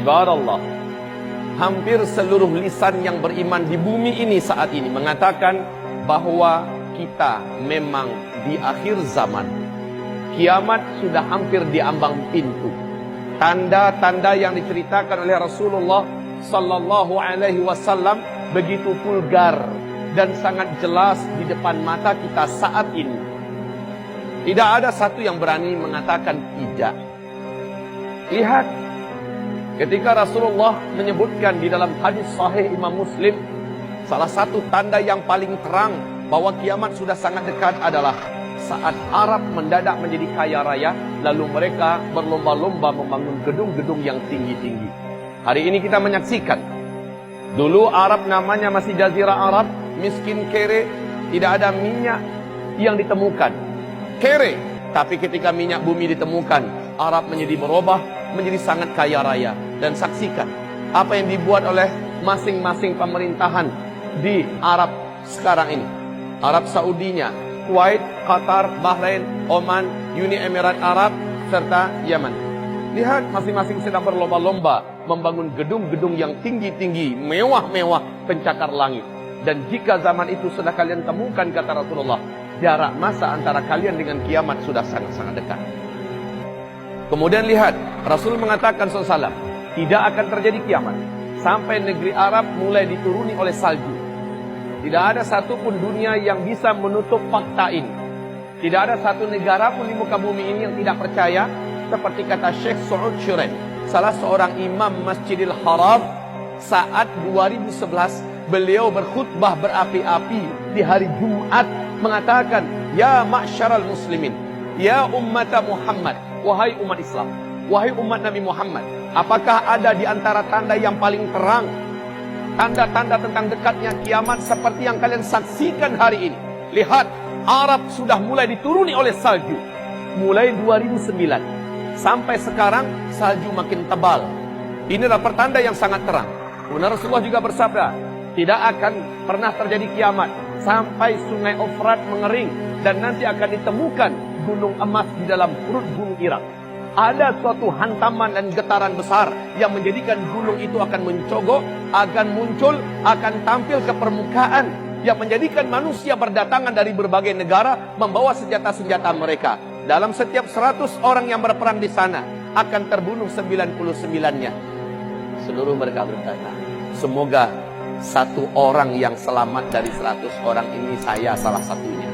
Ibadallah, hampir seluruh lisan yang beriman di bumi ini saat ini mengatakan bahwa kita memang di akhir zaman. Kiamat sudah hampir di ambang pintu. Tanda-tanda yang diceritakan oleh Rasulullah sallallahu alaihi wasallam begitu vulgar dan sangat jelas di depan mata kita saat ini. Tidak ada satu yang berani mengatakan tidak. Lihat, ketika Rasulullah menyebutkan di dalam hadis sahih Imam Muslim, salah satu tanda yang paling terang bahwa kiamat sudah sangat dekat adalah saat Arab mendadak menjadi kaya raya, lalu mereka berlomba-lomba membangun gedung-gedung yang tinggi-tinggi. Hari ini kita menyaksikan, dulu Arab namanya masih Jazirah Arab, miskin kere, tidak ada minyak yang ditemukan. Kere, tapi ketika minyak bumi ditemukan, Arab menjadi berubah, menjadi sangat kaya raya. Dan saksikan apa yang dibuat oleh masing-masing pemerintahan di Arab sekarang ini. Arab Saudinya, Kuwait, Qatar, Bahrain, Oman, Uni Emirat Arab, serta Yaman. Lihat, masing-masing sedang berlomba-lomba membangun gedung-gedung yang tinggi-tinggi, mewah-mewah, pencakar langit. Dan jika zaman itu sudah kalian temukan, kata Rasulullah, jarak masa antara kalian dengan kiamat sudah sangat-sangat dekat. Kemudian lihat, Rasul mengatakan SAW, tidak akan terjadi kiamat sampai negeri Arab mulai dituruni oleh salju. Tidak ada satupun dunia yang bisa menutup fakta ini. Tidak ada satu negara pun di muka bumi ini yang tidak percaya. Seperti kata Syekh Saud Syuren, salah seorang imam Masjidil Haram, saat 2011 beliau berkhutbah berapi-api di hari Jumat, mengatakan, ya ma'syaral muslimin, ya ummata Muhammad, wahai umat Islam, wahai umat Nabi Muhammad, apakah ada di antara tanda yang paling terang, tanda-tanda tentang dekatnya kiamat seperti yang kalian saksikan hari ini? Lihat, Arab sudah mulai dituruni oleh salju. Mulai 2009 sampai sekarang salju makin tebal. Inilah pertanda yang sangat terang. Kemudian Rasulullah juga bersabda, tidak akan pernah terjadi kiamat sampai sungai Ofrat mengering dan nanti akan ditemukan gunung emas di dalam perut gunung Irak. Ada suatu hantaman dan getaran besar yang menjadikan gunung itu akan mencogok, akan muncul, akan tampil ke permukaan, yang menjadikan manusia berdatangan dari berbagai negara membawa senjata-senjata mereka. Dalam setiap 100 orang yang berperang di sana akan terbunuh 99-nya. Seluruh mereka berkata, semoga satu orang yang selamat dari 100 orang ini saya salah satunya.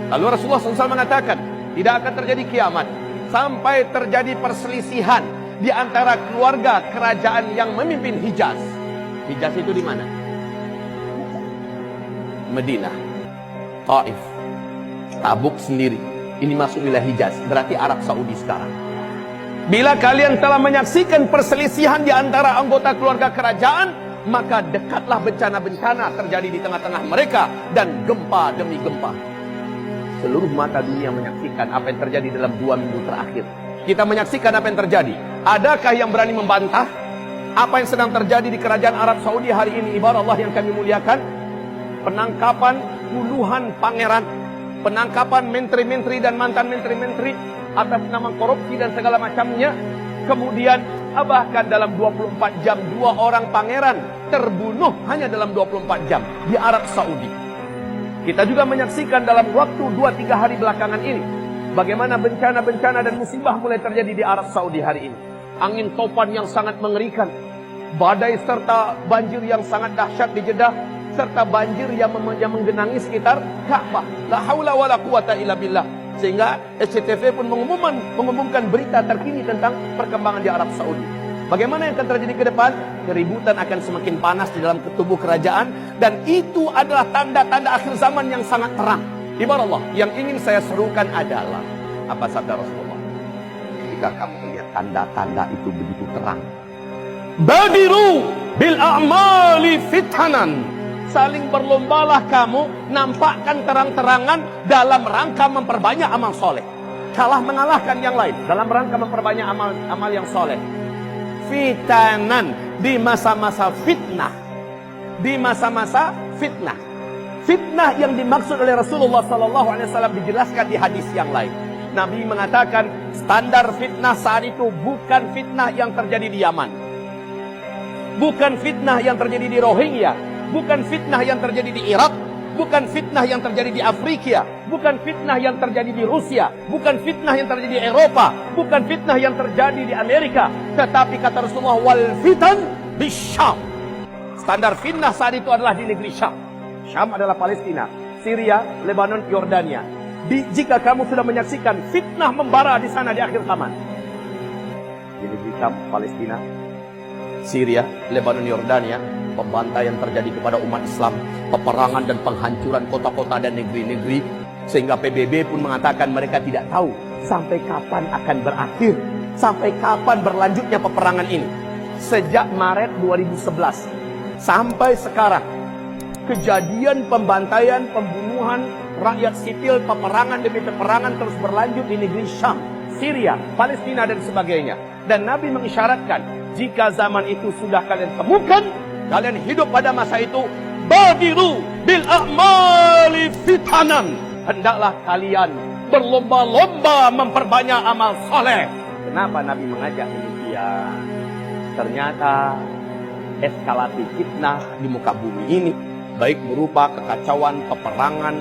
Lalu Rasulullah SAW mengatakan, tidak akan terjadi kiamat sampai terjadi perselisihan di antara keluarga kerajaan yang memimpin Hijaz. Hijaz itu di mana? Madinah, Taif, Tabuk sendiri. Ini masuk wilayah Hijaz, berarti Arab Saudi sekarang. Bila kalian telah menyaksikan perselisihan di antara anggota keluarga kerajaan, maka dekatlah bencana-bencana terjadi di tengah-tengah mereka dan gempa demi gempa. Seluruh mata dunia menyaksikan apa yang terjadi dalam 2 minggu terakhir. Kita menyaksikan apa yang terjadi. Adakah yang berani membantah apa yang sedang terjadi di kerajaan Arab Saudi hari ini? Ibarat Allah yang kami muliakan, penangkapan puluhan pangeran, penangkapan menteri-menteri dan mantan menteri-menteri atas nama korupsi dan segala macamnya. Kemudian bahkan dalam 24 jam 2 orang pangeran terbunuh hanya dalam 24 jam di Arab Saudi. Kita juga menyaksikan dalam waktu 2-3 hari belakangan ini bagaimana bencana-bencana dan musibah mulai terjadi di Arab Saudi hari ini. Angin topan yang sangat mengerikan, badai serta banjir yang sangat dahsyat di Jeddah, serta banjir yang menggenangi sekitar Ka'bah. La haula wala quwata illa billah. Sehingga SCTV pun mengumumkan berita terkini tentang perkembangan di Arab Saudi. Bagaimana yang akan terjadi ke depan? Keributan akan semakin panas di dalam tubuh kerajaan, dan itu adalah tanda-tanda akhir zaman yang sangat terang. Ibarat Allah, yang ingin saya serukan adalah apa sabda Rasulullah? Jika kamu melihat tanda-tanda itu begitu terang, badiru bil a'mali fitanan. Saling berlombalah kamu nampakkan terang-terangan dalam rangka memperbanyak amal soleh. Kalah mengalahkan yang lain dalam rangka memperbanyak amal yang soleh. Fitanan, di masa-masa fitnah. Di masa-masa fitnah. Fitnah yang dimaksud oleh Rasulullah SAW dijelaskan di hadis yang lain. Nabi mengatakan standar fitnah saat itu bukan fitnah yang terjadi di Yaman, bukan fitnah yang terjadi di Rohingya, bukan fitnah yang terjadi di Irak, bukan fitnah yang terjadi di Afrika, bukan fitnah yang terjadi di Rusia, bukan fitnah yang terjadi di Eropa, bukan fitnah yang terjadi di Amerika, tetapi kata Rasulullah, wal fitan di Syam. Standar fitnah saat itu adalah di negeri Syam. Syam adalah Palestina, Syria, Lebanon, Yordania. Jika kamu sudah menyaksikan fitnah membara di sana di akhir zaman, di negeri Syam, Palestina, Syria, Lebanon, Yordania, pembantaian terjadi kepada umat Islam, peperangan dan penghancuran kota-kota dan negeri-negeri, sehingga PBB pun mengatakan mereka tidak tahu sampai kapan akan berakhir, sampai kapan berlanjutnya peperangan ini. Sejak Maret 2011 sampai sekarang, kejadian pembantaian, pembunuhan rakyat sipil, peperangan demi peperangan terus berlanjut di negeri Syam, Syria, Palestina dan sebagainya. Dan Nabi mengisyaratkan, jika zaman itu sudah kalian temukan, kalian hidup pada masa itu, badiru bil a'mali fitanan, hendaklah kalian berlomba-lomba memperbanyak amal soleh. Kenapa Nabi mengajak demikian? Ternyata eskalasi fitnah di muka bumi ini, baik berupa kekacauan, peperangan,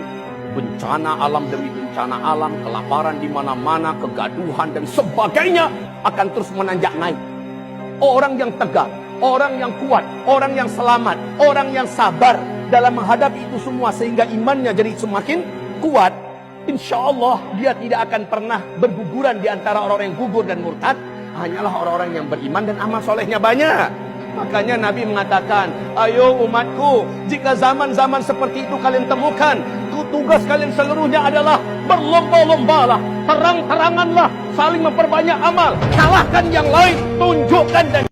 bencana alam demi bencana alam, kelaparan di mana-mana, kegaduhan dan sebagainya, akan terus menanjak naik. Orang yang tegak, orang yang kuat, orang yang selamat, orang yang sabar dalam menghadapi itu semua sehingga imannya jadi semakin kuat, insya Allah dia tidak akan pernah berguguran di antara orang yang gugur dan murtad. Hanyalah orang-orang yang beriman dan amal solehnya banyak. Makanya Nabi mengatakan, ayo umatku, jika zaman-zaman seperti itu kalian temukan, tugas kalian seluruhnya adalah berlomba-lombalah, terang-teranganlah, saling memperbanyak amal, kalahkan yang lain, tunjukkan dan